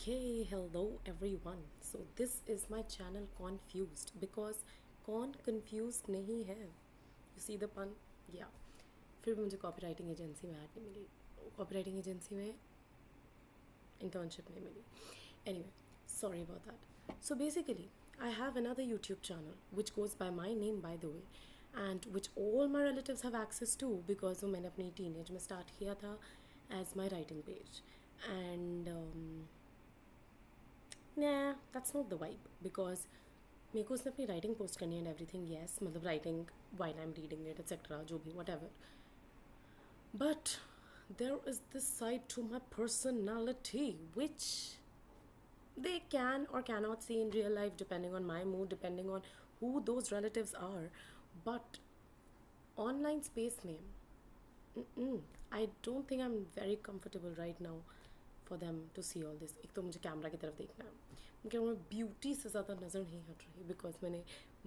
Okay, hello everyone. So this is my channel Confused because कौन confused नहीं है. You see the pun? Yeah. फिर भी मुझे कॉपीराइटिंग एजेंसी में ऐड नहीं मिली. कॉपीराइटिंग एजेंसी में इंटर्नशिप नहीं मिली. Anyway, sorry about that. So basically, I have another YouTube channel which goes by my name, by the way, and which all my relatives have access to because वो मैंने अपनी teenage में start किया था as my writing page. And nah, that's not the vibe because मेरे को उसने अपनी राइटिंग पोस्ट करनी है एंड एवरीथिंग येस मतलब writing while I am reading it etcetera जो भी whatever but there is this side to my personality which they can or cannot see in real life depending on my mood, depending on who those relatives are. But online space mein, I don't think I'm very comfortable right now for them to see all this. एक तो मुझे camera की तरफ देखना है, मुझे camera beauty से ज़्यादा नज़र नहीं हट रही बिकॉज मैंने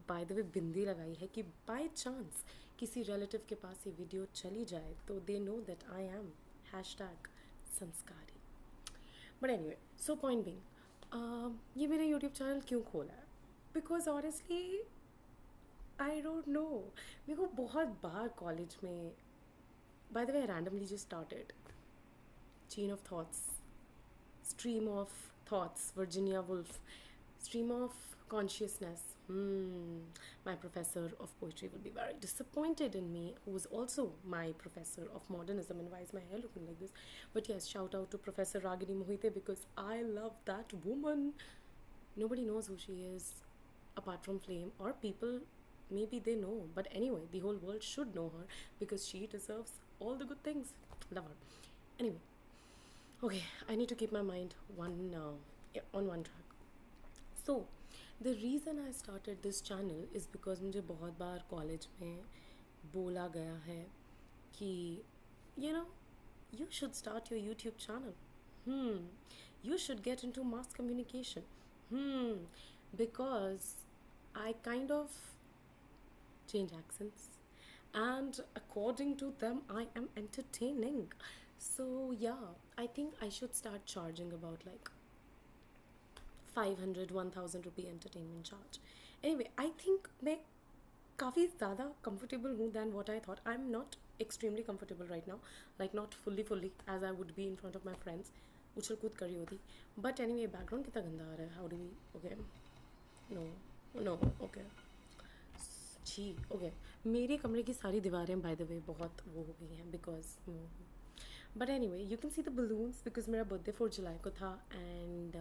बाय द वे बिंदी लगाई है कि बाय चांस किसी रिलेटिव के पास ये वीडियो चली जाए तो they know that I am hashtag संस्कारी. But anyway so point being ये मेरा यूट्यूब चैनल क्यों खोला है because honestly I don't know. मेरे को बहुत बार कॉलेज में by the way randomly just started chain of thoughts, stream of thoughts, Virginia Woolf, stream of consciousness. My professor of poetry will be very disappointed in me, who is also my professor of modernism. And why is my hair looking like this? But yes, shout out to Professor Ragini Mohite because I love that woman. Nobody knows who she is apart from Flame, or people maybe they know, but anyway, the whole world should know her because she deserves all the good things. Love her. Anyway, okay, I need to keep my mind on one track. So the reason I started this channel is because मुझे बहुत बार college में बोला गया है कि you know you should start your YouTube channel. You should get into mass communication. Because I kind of change accents and according to them I am entertaining. So yeah, I think I should start charging about like 500 1000 rupee entertainment charge. Anyway, I think मैं काफ़ी ज़्यादा comfortable हूँ than what I thought. I'm not extremely comfortable right now, like not fully as I would be in front of my friends. उछल कूद करी होती. But anyway, background कितना गंदा आ रहा है. How do we? Okay, no, okay. जी okay. मेरे कमरे की सारी दीवारें बाय द वे बहुत वो हो गई हैं because but any way you can see the balloons because मेरा बर्थडे 4 जुलाई को था and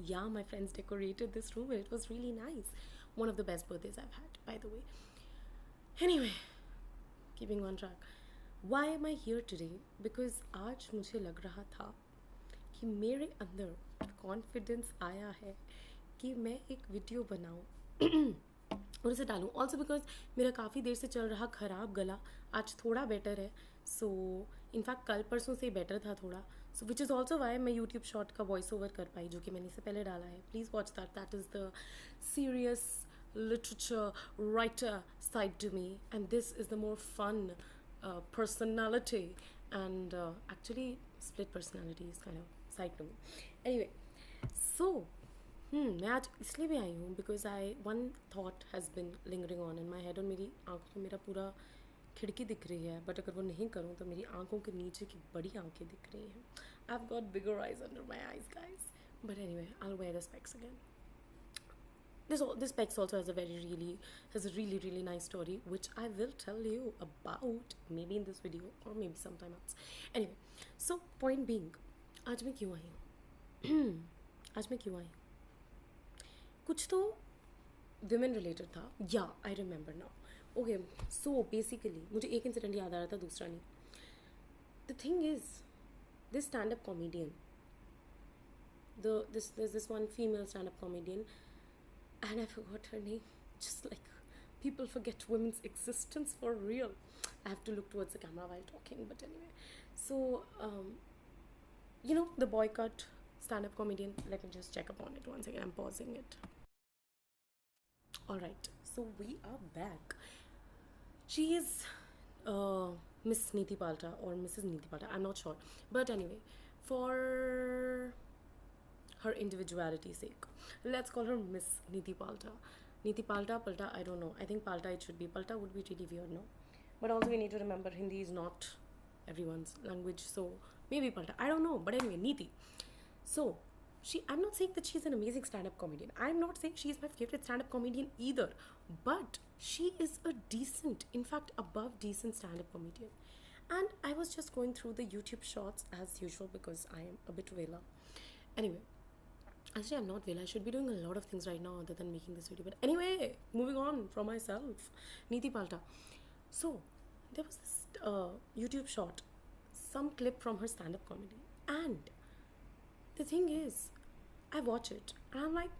yeah, my friends decorated this room and it was really nice. One of the best birthdays I've had, by the way. Anyway, keeping on track. Why am I here today? Because आज मुझे लग रहा था कि मेरे अंदर confidence आया है कि मैं एक वीडियो बनाऊँ और उसे डालूँ. ऑल्सो बिकॉज मेरा काफ़ी देर से चल रहा ख़राब गला आज थोड़ा बेटर है. सो इनफैक्ट कल परसों से बेटर था थोड़ा. सो विच इज़ ऑल्सो वाई मैं यूट्यूब शॉर्ट का वॉइस ओवर कर पाई जो कि मैंने इससे पहले डाला है. Please watch that. That is the serious literature writer side to me, and this is the more fun personality and actually split personality is kind of side to me. Anyway, so मैं आज इसलिए भी आई हूँ because one thought has been lingering on in my head. और मेरी आँखों में मेरा पूरा खिड़की दिख रही है बट अगर वो नहीं करूँ तो मेरी आँखों के नीचे की बड़ी आँखें दिख रही हैं. I have got bigger eyes under my eyes guys. But any way I will where the specs again. This specs also has a really nice story which I will tell you about maybe in this video or maybe sometime else. Anyway, so point being, आज मैं क्यों आई हूँ? आज मैं क्यों आई हूँ? कुछ तो विमेन रिलेटेड था. या I remember now. Okay, so basically मुझे एक इंसिडेंट याद आ रहा था, दूसरा नहीं. The thing is this stand up comedian, this one female stand-up comedian, and I forgot her name. Just like people forget women's existence for real. I have to look towards the camera while talking, but anyway. So, the boycott stand-up comedian. Let me just check upon it once again. I'm pausing it. Alright, so we are back. She is Miss Neeti Palta or Mrs. Neeti Palta, I'm not sure. But anyway, for her individuality's sake. Let's call her Miss Niti Palta. Niti Palta, Palta, I don't know. I think Palta it should be. Palta would be really weird, no? But also we need to remember Hindi is not everyone's language, so maybe Palta. I don't know. But anyway, Niti. So, I'm not saying that she's an amazing stand-up comedian. I'm not saying she's my favorite stand-up comedian either. But she is a decent, in fact, above decent stand-up comedian. And I was just going through the YouTube shorts as usual because I am a bit vela. Anyway, actually, I'm not vela. I should be doing a lot of things right now other than making this video. But anyway, moving on from myself. Niti Palta. So, there was this YouTube short, some clip from her stand-up comedy. And the thing is, I watch it and I'm like,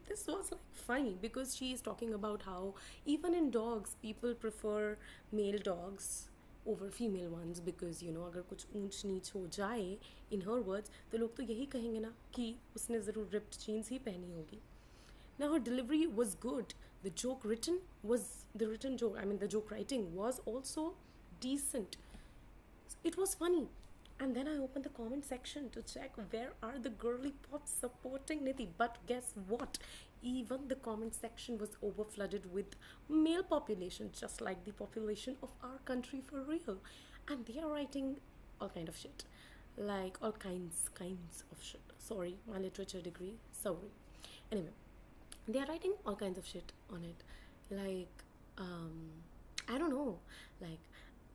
this was like funny because she is talking about how even in dogs, people prefer male dogs over female ones because you know अगर कुछ ऊंच नीच हो जाए in her words तो लोग तो यही कहेंगे ना कि उसने ज़रूर ripped jeans ही पहनी होगी. Now her delivery was good. The joke writing was also decent. It was funny. And then I opened the comment section to check where are the girly pops supporting Niti. But guess what? Even the comment section was overflooded with male population, just like the population of our country for real. And they are writing all kind of shit. Like all kinds of shit. Sorry, my literature degree. Sorry. Anyway, they are writing all kinds of shit on it. Like, I don't know. Like,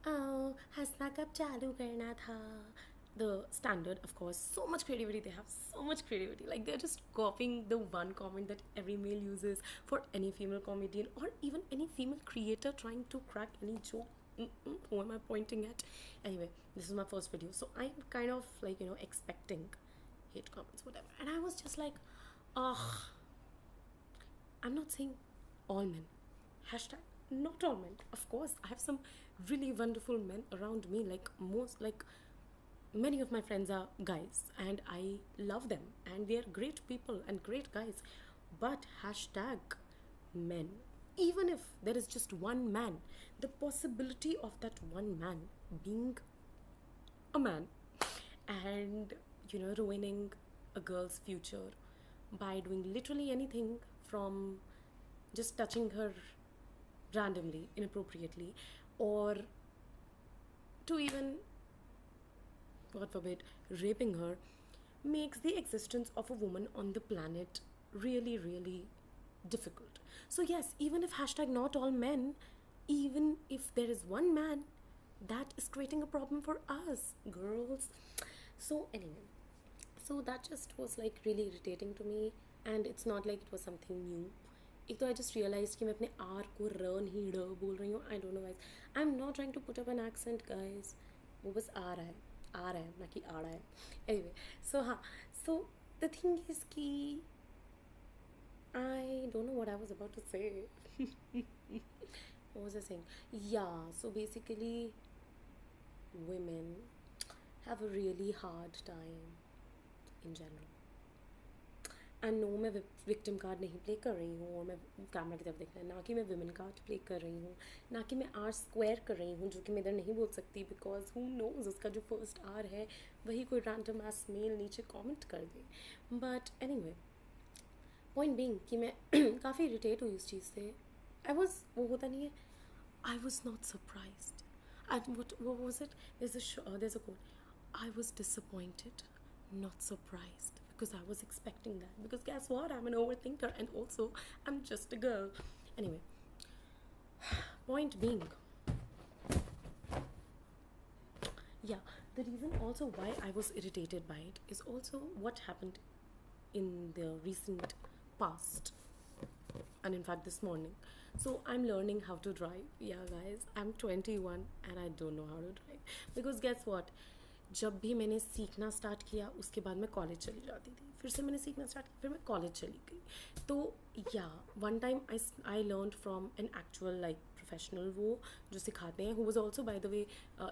हंसना कब चालू करना था. The standard, of course, so much creativity. They have so much creativity. Like they're just copying the one comment that every male uses for any female comedian or even any female creator trying to crack any joke. Who am I pointing at? Anyway, this is my first video, so I'm kind of like, you know, expecting hate comments, whatever. And I was just like, I'm not saying all men. Hashtag not all men. Of course, I have some really wonderful men around me. Many of my friends are guys and I love them and they are great people and great guys. But hashtag men. Even if there is just one man, the possibility of that one man being a man and, you know, ruining a girl's future by doing literally anything from just touching her randomly, inappropriately, or to even, God forbid, raping her, makes the existence of a woman on the planet really, really difficult. So yes, even if hashtag not all men, even if there is one man, that is creating a problem for us, girls. So anyway, so that just was like really irritating to me and it's not like it was something new. एक तो I just realized कि मैं अपने R को र नहीं ड बोल रही हूँ. I don't know guys. I'm not trying to put up an accent guys. वो बस आ रहा है ना कि आ रहा है. Anyway, so हाँ. So the thing is कि I don't know what I was about to say. What was I saying? Yeah, so basically women have a really hard time in general. And no मैं victim card नहीं play कर रही हूँ और मैं camera की तरफ देखना है ना कि मैं विमेन कार्ड प्ले कर रही हूँ ना कि मैं आर स्क्वायर कर रही हूँ जो कि मैं इधर नहीं बोल सकती बिकॉज हु नोज उसका जो फर्स्ट आर है वही कोई रैंडम एस मेल नीचे कमेंट कर दे. बट एनीवे पॉइंट बीइंग कि मैं काफ़ी इरिटेट हुई उस चीज़ से. आई वॉज वो होता नहीं है I was not surprised and what was it? There's a quote. I was disappointed, not surprised. Because I was expecting that. Because guess what? I'm an overthinker and also I'm just a girl. Anyway, point being, yeah, the reason also why I was irritated by it is also what happened in the recent past and in fact this morning. So I'm learning how to drive. Yeah guys, I'm 21 and I don't know how to drive. Because guess what? जब भी मैंने सीखना start किया उसके बाद मैं college चली जाती थी, फिर से मैंने सीखना स्टार्ट किया, फिर मैं कॉलेज चली गई. तो yeah one time I learn from an actual like professional वो जो सिखाते हैं, who was also by the way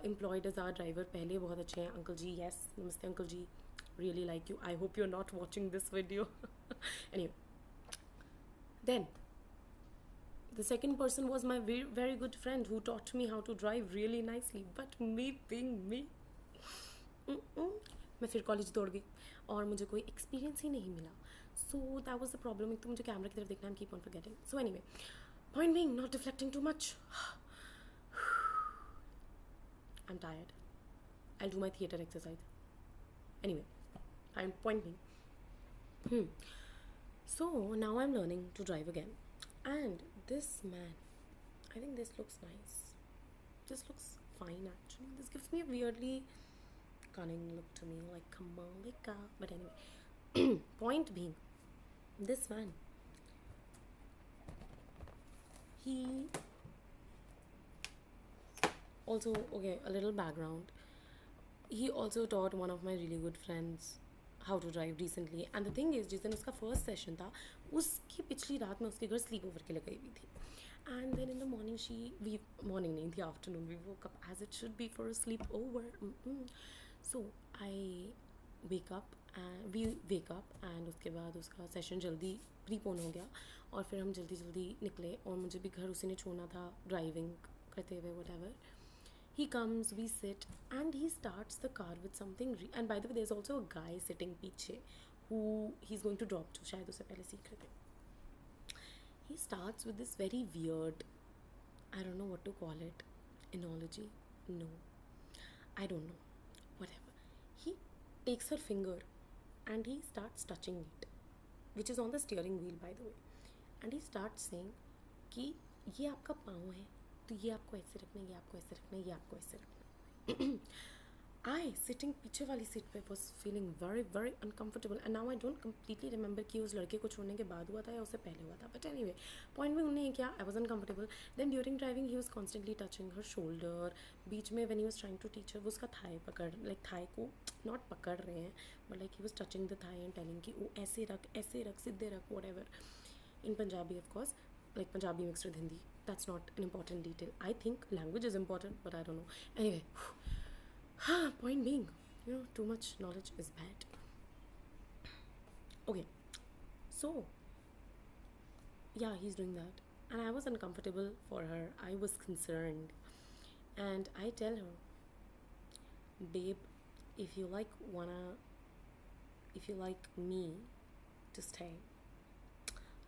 employed as our driver. पहले बहुत अच्छे हैं अंकल जी. यस, नमस्ते uncle ji, really like you. I hope you are not watching this video. Anyway, then the second person was my very, very good friend who taught me how to drive really nicely. But me being me, मैं फिर college दौड़ गई और मुझे कोई experience ही नहीं मिला. So that was the problem. एक तो मुझे कैमरा की तरफ देखना, I keep on forgetting. So anyway, point being, not reflecting too much. I'm tired. I'll do my theater exercise. Anyway, point being. So now I'm learning to drive again. And this man, I think this looks nice. This looks fine actually. This gives me a weirdly cunning look to me, like Kamalika. But anyway, point being, this man, he also, okay, a little background. He also taught one of my really good friends how to drive recently. And the thing is, जिस दिन उसका first session था, उसकी पिछली रात में उसके घर स्लीप ओवर के लिए गई हुई थी. And then in the morning, morning नहीं, in the afternoon, we woke up as it should be for a sleep over. So we wake up and उसके बाद उसका सेशन जल्दी प्रीपोन हो गया और फिर हम जल्दी जल्दी निकले और मुझे भी घर उसी ने छोड़ना था ड्राइविंग करते हुए, whatever. He comes, we sit, and he starts the car with something. And by the way, there's also a guy sitting पीछे who he's going to drop to. शायद उसे पहले सीख रहे थे. He starts with this very weird, I don't know what to call it, analogy. No, I don't know. Whatever. He takes her finger and he starts touching it, which is on the steering wheel, by the way. And he starts saying कि ये आपका पाँव है, तो ये आपको ऐसे रखना है, ये आपको ऐसे रखना है, ये आपको ऐसे रखना है. I, sitting पीछे वाली सीट पे, was feeling very very uncomfortable. And now I don't completely remember कि उस लड़के को छोड़ने के बाद हुआ था या उससे पहले हुआ था. But anyway, point में उन्हें क्या, I was uncomfortable. Then during driving he was constantly touching her shoulder. बीच में when he was trying to teach her, वो उसका थाई पकड़, like थाई को not पकड़ रहे हैं, but like he was touching the thigh and telling कि वो ऐसे रख, सीधे रख, whatever. In Punjabi, of course, like Punjabi mixed with Hindi. That's not an important detail. I think language is important, but I don't know. Anyway, point being, too much knowledge is bad. Okay, so yeah, he's doing that, and I was uncomfortable for her. I was concerned, and I tell her, babe, if you like me to stay,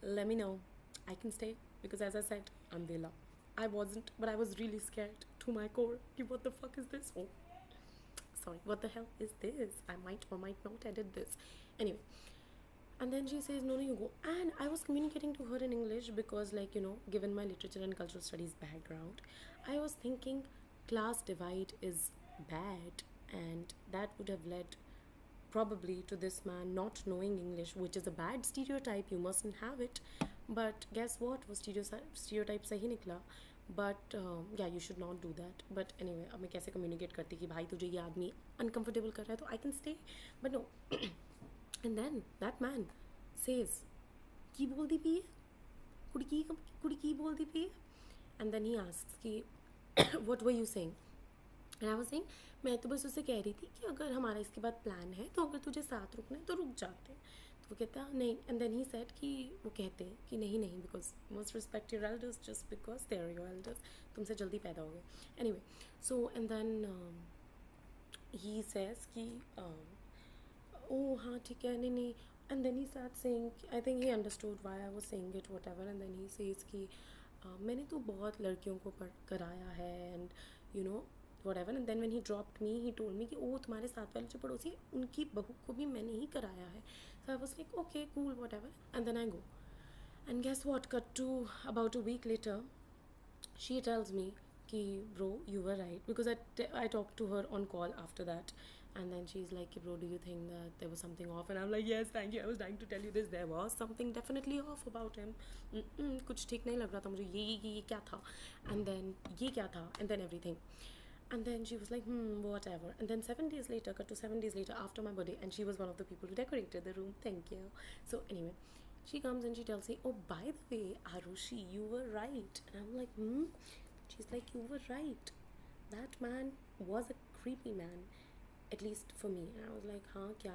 let me know. I can stay, because as I said, I'm Vela. I wasn't, but I was really scared to my core. What the fuck is this? Oh, sorry, what the hell is this? I might or might not edit this. Anyway, and then she says, no, you go. And I was communicating to her in English because, like, given my literature and cultural studies background, I was thinking class divide is bad, and that would have led probably to this man not knowing English, which is a bad stereotype. You mustn't have it. But guess what? वो stereotype सही निकला. But yeah, you should not do that. But anyway, अब मैं कैसे communicate करती कि भाई तुझे ये आदमी uncomfortable कर रहा है तो I can stay. But no. And then that man says, की बोल दी पी है? कुड़ी की बोल दी पी है? And then he asks कि what were you saying? And I was saying, मैं तो बस उसे कह रही थी कि अगर हमारा इसके बाद प्लान है तो अगर तुझे साथ रुकना है तो रुक जाते हैं. तो वो कहता नहीं. एंड देन ही सेड कि वो कहते हैं कि नहीं because must respect your elders just because they are your elders. तुमसे जल्दी पैदा हो गए. Anyway, so and then he says कि ओ हाँ ठीक है, नहीं. And then he start saying, I think he understood why I was saying it whatever. And then he says कि मैंने तो बहुत लड़कियों को कराया है and whatever. And then when he dropped me, he told me कि ओ तुम्हारे साथ वाले जो पड़ोसी उनकी बहू को भी मैंने ही कराया है. So I was like, okay, cool, whatever. And then I go. And guess what? Cut to about a week later, she tells me कि bro, you were right. Because I talked to her on call after that. And then she's like, bro, do you think that there was something off? And I'm like, yes, thank you. I was dying to tell you this. There was something definitely off about him. कुछ ठीक नहीं लग रहा था मुझे. ये क्या था? And then ये क्या था? And then everything. And then she was like, whatever. And then 7 days later, cut to 7 days later after my birthday, and she was one of the people who decorated the room. Thank you. So anyway, she comes and she tells me, oh, by the way, Arushi, you were right. And I'm like, She's like, you were right. That man was a creepy man, at least for me. And I was like, kya?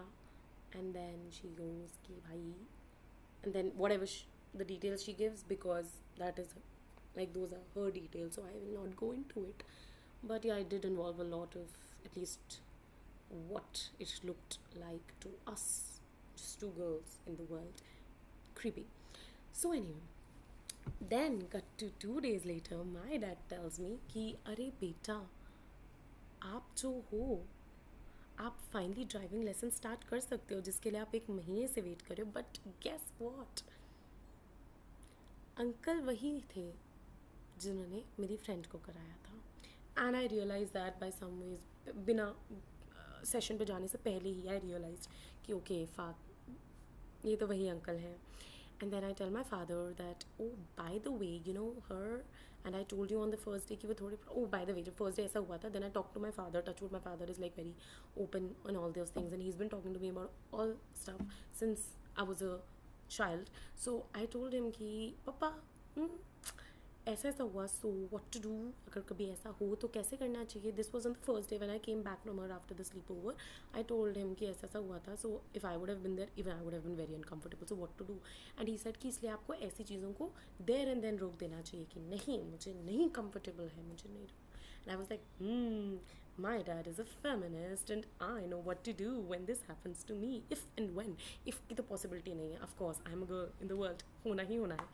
And then she goes, ki bhai. And then whatever the details she gives, because that is, like, those are her details, so I will not go into it. But yeah, it did involve a lot of, at least what it looked like to us, just two girls in the world. Creepy. So anyway, then cut to 2 days later, my dad tells me कि अरे बेटा, आप जो हो, आप finally driving lesson start कर सकते हो जिसके लिए आप 1 महीने से वेट कर रहे हो. बट गेस वॉट, अंकल वही थे जिन्होंने मेरी फ्रेंड को कराया था. And I realize that by some ways, बिना सेशन पे जाने से पहले ही आई रियलाइज कि ओके ये तो वही अंकल हैं. And then I tell my father that, oh, by the way, you know her, and I told you on the first day कि वो थोड़ी, oh, by the way, the first day ऐसा हुआ था. Then I talked to my father, touch wood, my father is like very open on all those things, and he's been talking to me about all stuff since I was a child. So I told him कि पापा, ऐसा ऐसा हुआ, सो what to do, अगर कभी ऐसा हो तो कैसे करना चाहिए. This was on the first day when I came back from her after the sleepover. I told him कि ऐसा ऐसा हुआ था, so if I would have been there even I would have been very uncomfortable, so what to do. And he said कि इसलिए आपको ऐसी चीज़ों को देयर एंड देन रोक देना चाहिए कि नहीं, मुझे नहीं कंफर्टेबल है, मुझे नहीं. And I was like, my dad is a feminist and I know what to do when this happens to me, if and when. If की तो possibility नहीं है, of course I'm a girl in the world, होना ही होना है.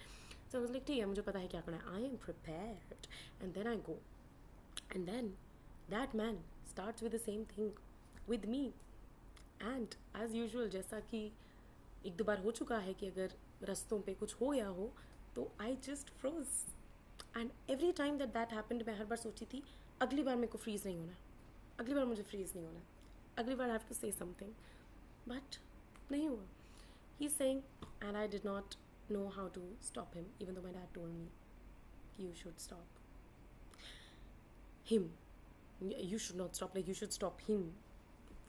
So I was like, ठीक है, मुझे पता है क्या करना है. I am prepared. And then I go. And then that man starts with the same thing with me. And as usual, जैसा कि एक दो बार हो चुका है कि अगर रस्तों पे कुछ हो या हो तो I just froze. And every time that happened, मैं हर बार सोची थी अगली बार मेरे को फ्रीज नहीं होना, अगली बार मुझे फ्रीज नहीं होना, अगली बार I have to say something. But नहीं हुआ. He is saying and I did not know how to stop him, even though my dad told me you should stop him. You should not stop, like you should stop him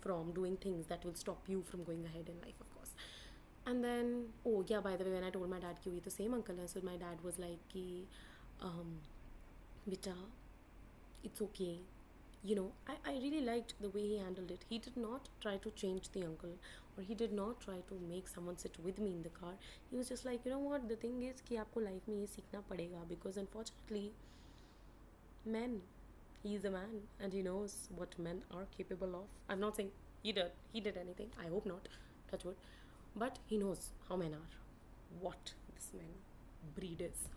from doing things that will stop you from going ahead in life, of course. And then, oh yeah, by the way, when I told my dad कि ये तो same uncle है, so my dad was like कि beta, it's okay. You know, I really liked the way he handled it. He did not try to change the uncle, or he did not try to make someone sit with me in the car. He was just like, you know what, the thing is कि आपको life में ये सीखना पड़ेगा, because unfortunately men, he is a man and he knows what men are capable of. I'm not saying he did anything, I hope not, touch wood, but he knows how men are, what this man breed is.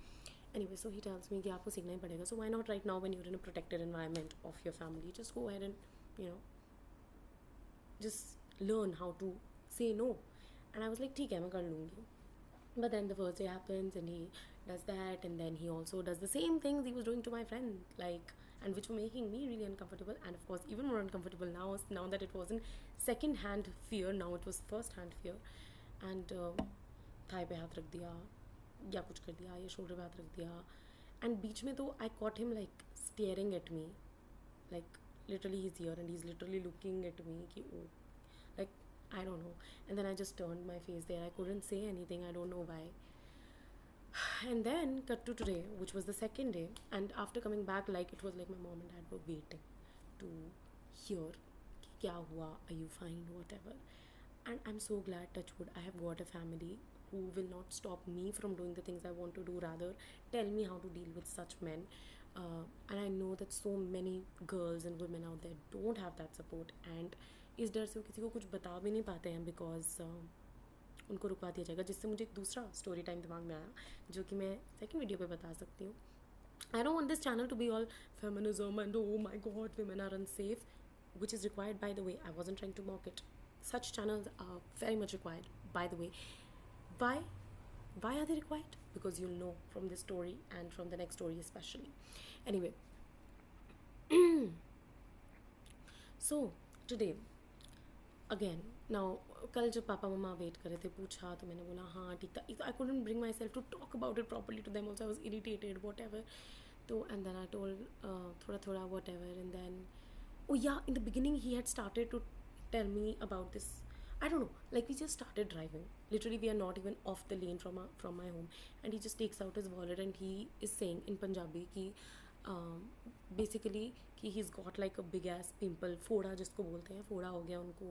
Anyway, so he tells me कि आपको सीखना ही पड़ेगा. So why not right now when you're in a protected environment of your family, just go ahead and, you know, just learn how to say no. And I was like, ठीक है, मैं कर लूँगी. But then the first day happens and he does that, and then he also does the same things he was doing to my friend, like, and which were making me really uncomfortable, and of course even more uncomfortable now that it wasn't second hand fear, now it was first hand fear. And thigh पे हाथ रख दिया या कुछ कर दिया या shoulder पे हाथ रख दिया. एंड बीच में तो आई cot him like staring at me, like literally he is here and he is literally looking at me कि ओ, like I don't know. And then I just turned my face there. I couldn't say anything. I don't know why. And then cut to today, which was the second day. And after coming back, like it was like my mom and dad were waiting to hear kya hua, are you fine, whatever. And I'm so glad, touch wood, I have got a family who will not stop me from doing the things I want to do, rather tell me how to deal with such men. And I know that so many girls and women out there don't have that support, and इस डर से वो किसी को कुछ बता भी नहीं पाते हैं बिकॉज उनको रुकवा दिया जाएगा. जिससे मुझे एक दूसरा स्टोरी टाइम दिमाग में आया जो कि मैं सेकंड वीडियो पे बता सकती हूँ. I don't want this channel to be all feminism and oh my god women are unsafe, which is required, by the way. I wasn't trying to mock it. Such channels are very much required, by the way. Why are they required? Because you'll know from this story and from the next story especially. Anyway, so today again now, कल जब पापा मम्मा wait कर रहे थे, पूछा तो मैंने बोला हाँ ठीक था. I couldn't bring myself to talk about it properly to them also. I was irritated whatever. तो एंड देन आई टोल्ड थोड़ा थोड़ा whatever. And then oh yeah, in the beginning he had started to tell me about this. I don't know, like we just started driving. Literally, we are not even off the lane from my home, and he just takes out his wallet and he is saying in Punjabi कि basically कि he's got like a big ass pimple, फोड़ा जिसको बोलते हैं, फोड़ा हो गया उनको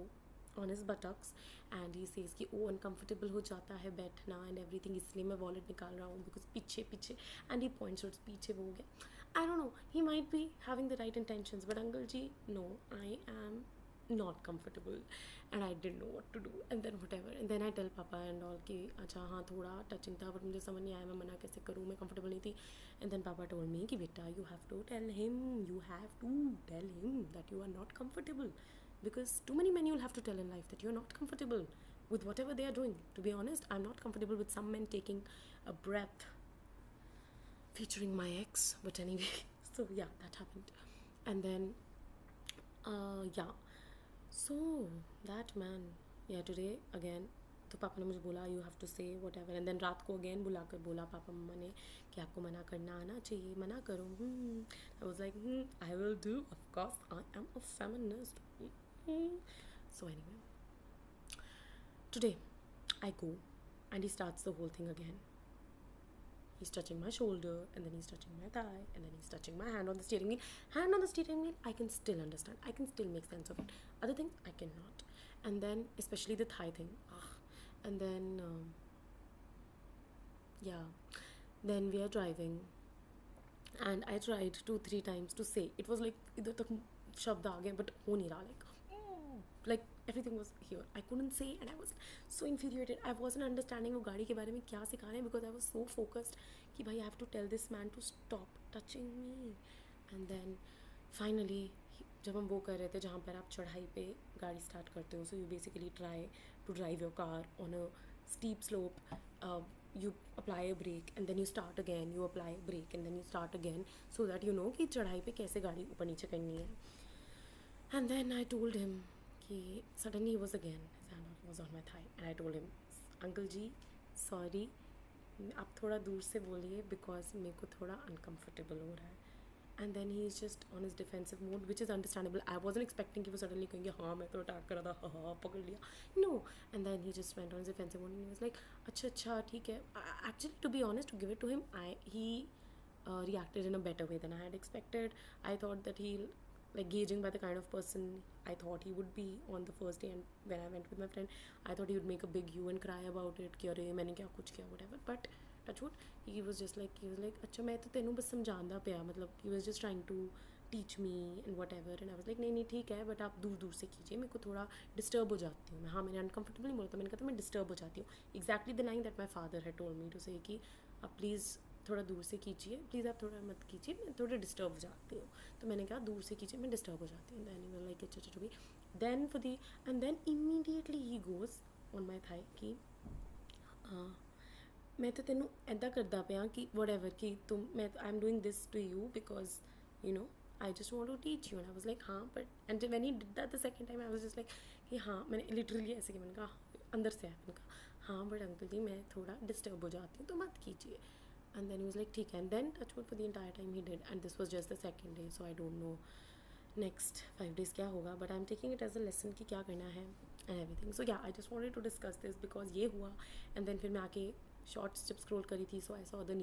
on his buttocks, and he says कि ओ uncomfortable हो जाता है बैठना and everything, इसलिए मैं wallet निकाल रहा हूँ because पीछे पीछे, and he points towards पीछे वो हो गया. I don't know, he might be having the right intentions, but uncle ji, no, I am not comfortable, and I didn't know what to do, and then whatever, and then I tell Papa and all कि अच्छा हाँ थोड़ा touching था but मुझे समझ नहीं आया मैं मना कैसे करूँ, मैं comfortable नहीं थी, and then Papa told me कि बेटा you have to tell him that you are not comfortable, because too many men you'll have to tell in life that you're not comfortable with whatever they are doing. To be honest, I'm not comfortable with some men taking a breath featuring my ex, but anyway. So yeah, that happened, and then yeah, so that man, yeah, today again, तो पापा ने मुझे बोला you have to से what ever, and then रात को again बुला कर बोला पापा मम्मा ने कि आपको मना करना आना चाहिए, मना करो. आई was like I will do, of course I am a feminist. So anyway, today I go and he starts the whole thing again. He's touching my shoulder, and then he's touching my thigh, and then he's touching my hand on the steering wheel. Hand on the steering wheel, I can still understand. I can still make sense of it. Other things, I cannot. And then, especially the thigh thing. And then, yeah. Then we are driving. And I tried 2-3 times to say. It was like, idhar tak shabd aa gaye, but ho nahi raha. Like everything was here. I couldn't say, and I was so infuriated. I wasn't understanding वो गाड़ी के बारे में क्या सिखा रहे हैं, because I was so focused कि भाई I have to tell this man to stop touching me. And then finally जब हम वो कर रहे थे जहाँ पर आप चढ़ाई पे गाड़ी स्टार्ट करते हो, so you basically try to drive your car on a steep slope. You apply a brake and then you start again, you apply a brake and then you start again, so that you know कि चढ़ाई पे कैसे गाड़ी ऊपर नीचे करनी है. And then I told him कि suddenly he was again, his hand was on my thigh, and I told him, uncle ji sorry, आप थोड़ा दूर से बोलिए because मेरे को थोड़ा uncomfortable हो रहा है. And then he is just on his defensive mode, which is understandable. I wasn't expecting कि वो suddenly कहेंगे हाँ मैं तो अटैक कर रहा था, हाँ पकड़ लिया. No. And then he just went on his defensive mode and he was like अच्छा ठीक है. Actually, to be honest, to give it to him, he reacted in a better way than I had expected. I thought that he'll, like, gauging by the kind of person I thought he would be on the first day, and when I went with my friend, I thought he would make a big hue and cry about it कि अरे मैंने क्या कुछ किया whatever. But touchwood, he was like अच्छा मैं तो तेनू बस समझांदा पिया, मतलब he was just trying to teach me and whatever. And I was like नहीं ठीक है, but आप दूर से कीजिए, मेरे को थोड़ा डिस्टर्ब हो जाती हूँ मैं. हाँ मैंने अनकम्फर्टेबल नहीं बोला था, मैंने कहा था मैं डिस्टर्ब हो जाती हूँ. Exactly the line that my father had told me to say कि आप प्लीज़ थोड़ा दूर से कीजिए, प्लीज़ आप थोड़ा मत कीजिए, मैं थोड़ा डिस्टर्ब हो जाती हूँ. तो मैंने कहा दूर से कीजिए, मैं डिस्टर्ब हो जाती हूँ. दैन ही लाइक अच्छा भी. Then for the, and then immediately he goes on my thigh कि मैं तो तेनू ऐदा करदा पिया कि वट एवर कि तुम, मैं I am doing this to you because you know I just want to teach you. And I was like हाँ but, and when he did that the second time I was just like कि हाँ, मैंने literally ऐसे कि मैंने कहा अंदर से आया, मैंने कहा हाँ बट अंकल जी मैं थोड़ा डिस्टर्ब हो जाती हूँ तो मत कीजिए. And then he was like ठीक है. And then touchwood for the entire time he did, and this was just the second day, so I don't know next 5 days क्या होगा, but I'm taking it as a lesson कि क्या करना है and everything. So yeah, I just wanted to discuss this because ये हुआ. And then फिर मैं आके shorts जब scroll करी थी, so I saw the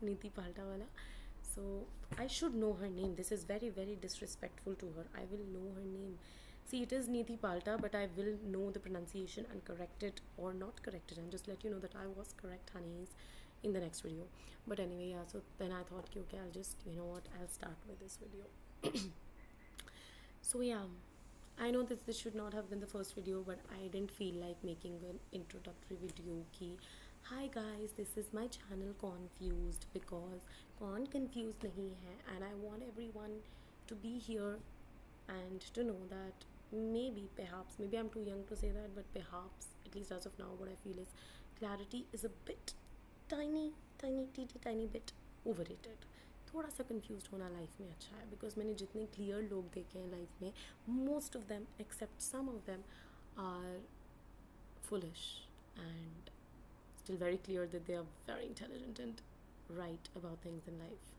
नीति पाल्टा वाला. So I should know her name. This is very very disrespectful to her. I will know her name. See, it is Niti Palta, but I will know the pronunciation and correct it or not correct it and just let you know that I was correct, honeys, in the next video. But anyway, yeah, so then I thought, okay, I'll just, you know what, I'll start with this video. So yeah, I know that this should not have been the first video, but I didn't feel like making an introductory video ki, hi guys, this is my channel Confused, because confused nahi hai, and I want everyone to be here and to know that perhaps I'm too young to say that, but perhaps, at least as of now, what I feel is clarity is a bit tiny bit overrated. थोड़ा सा confused होना life में अच्छा है, because मैंने जितने clear लोग देखे हैं लाइफ में, most of them except some of them are foolish and still very clear that they are very intelligent and right about things in life.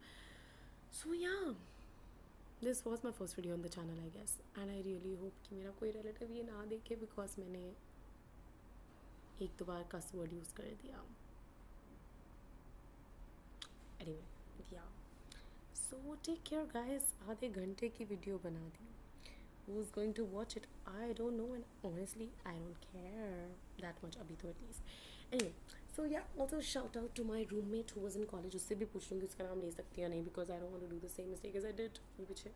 So yeah, this was my first video on the channel, I guess, and I really hope कि मेरा कोई relative ये ना देखे because मैंने एक दो बार cuss word use कर दिया. Anyway, yeah. So take care guys. आधे घंटे की वीडियो बना दी. Who's going to watch it? I don't know, and honestly I don't care that much अभी तो at least. Anyway, So yeah, also shout out to my roommate who was in college. उससे भी पूछ लूँगी उसका नाम ले सकती है नहीं, because I don't want to do the same mistake as I did पीछे.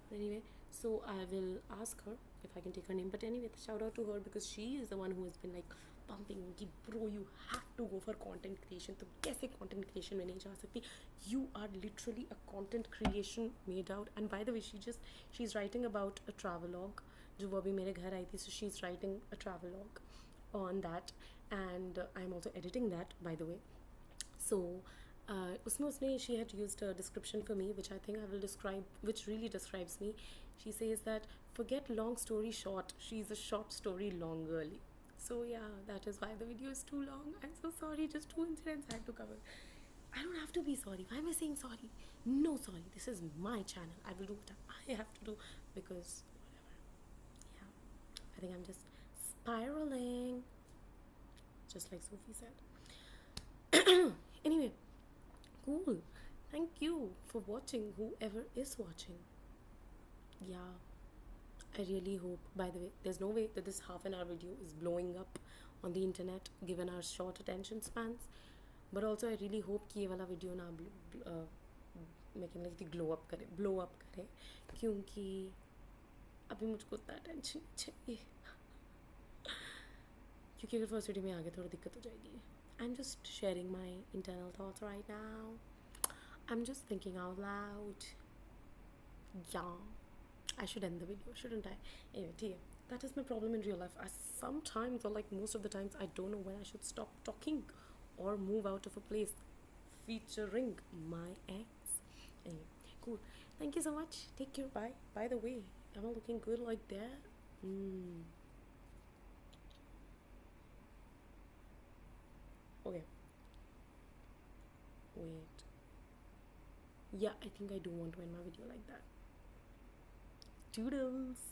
But anyway, so I will ask her if I can take her name. But anyway, shout out to her because she is the one who has been like pumping कि bro you have to go for content creation. तुम कैसे content creation में नहीं जा सकती? You are literally a content creation made out. And by the way, she's writing about a travelogue जो वो अभी मेरे घर आई थी. So she's writing a travelogue on that, and I'm also editing that, by the way. So usme she had used a description for me which I think I will describe, which really describes me. She says that forget long story short, she's a short story long girly. So yeah, that is why the video is too long. I'm so sorry, just 2 incidents I had to cover. I don't have to be sorry. Why am I saying sorry? No, sorry, this is my channel. I will do what I have to do, because whatever. Yeah, I think I'm just spiraling, just like Sophie said. Anyway, cool. Thank you for watching, whoever is watching. Yeah, I really hope, by the way, there's no way that this half an hour video is blowing up on the internet given our short attention spans. But also I really hope कि ये वाला video ना मैं कहने लगी थी blow up करे, क्योंकि अभी मुझको उतना attention चाहिए. क्योंकि अगर फर्स्ट वीडियो में आगे थोड़ा दिक्कत हो जाएगी. I'm just sharing my internal thoughts right now. I'm just thinking out loud. Yeah, I should end the video, shouldn't I? Anyway, dear, that is my problem in real life. I sometimes, or like most of the times, I don't know when I should stop talking or move out of a place featuring my ex. Anyway, cool. Thank you so much. Take care. Bye. By the way, am I looking good like that? Okay. Wait. Yeah, I think I do want to end my video like that. Toodles.